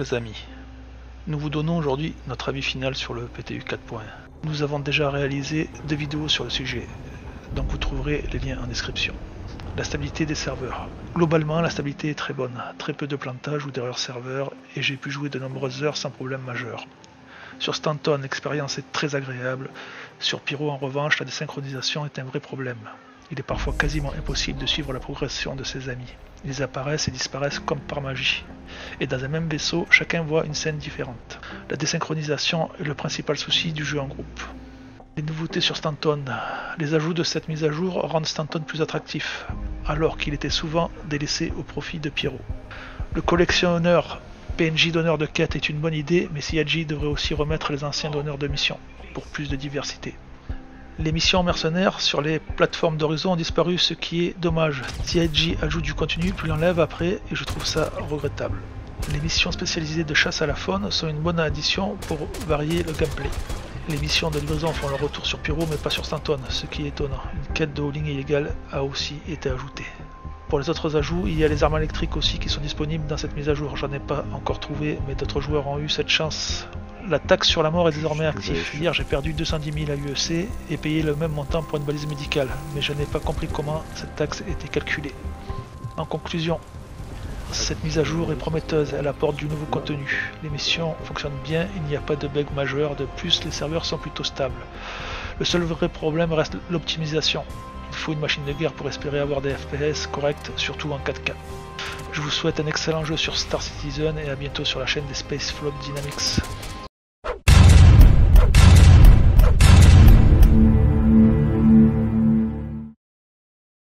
les amis, nous vous donnons aujourd'hui notre avis final sur le PTU 4.1. Nous avons déjà réalisé 2 vidéos sur le sujet, donc vous trouverez les liens en description. La stabilité des serveurs. Globalement, la stabilité est très bonne, très peu de plantage ou d'erreurs serveur et j'ai pu jouer de nombreuses heures sans problème majeur. Sur Stanton, l'expérience est très agréable. Sur Pyro, en revanche, la désynchronisation est un vrai problème. Il est parfois quasiment impossible de suivre la progression de ses amis. Ils apparaissent et disparaissent comme par magie. Et dans un même vaisseau, chacun voit une scène différente. La désynchronisation est le principal souci du jeu en groupe. Les nouveautés sur Stanton. Les ajouts de cette mise à jour rendent Stanton plus attractif, alors qu'il était souvent délaissé au profit de Pyro. Le collectionneur PNJ donneur de quête est une bonne idée, mais CIG devrait aussi remettre les anciens donneurs de missions, pour plus de diversité. Les missions mercenaires sur les plateformes d'Horizon ont disparu, ce qui est dommage. CIG ajoute du contenu puis l'enlève après, et je trouve ça regrettable. Les missions spécialisées de chasse à la faune sont une bonne addition pour varier le gameplay. Les missions de livraison font leur retour sur Pyro mais pas sur Stanton, ce qui est étonnant. Une quête de hauling illégale a aussi été ajoutée. Pour les autres ajouts, il y a les armes électriques aussi qui sont disponibles dans cette mise à jour. J'en ai pas encore trouvé, mais d'autres joueurs ont eu cette chance. La taxe sur la mort est désormais active. Hier, j'ai perdu 210 000 à l'UEC et payé le même montant pour une balise médicale, mais je n'ai pas compris comment cette taxe était calculée. En conclusion, cette mise à jour est prometteuse, elle apporte du nouveau contenu. Les missions fonctionnent bien, il n'y a pas de bug majeur, de plus les serveurs sont plutôt stables. Le seul vrai problème reste l'optimisation. Il faut une machine de guerre pour espérer avoir des FPS corrects, surtout en 4K. Je vous souhaite un excellent jeu sur Star Citizen et à bientôt sur la chaîne des Space Flood Dynamics.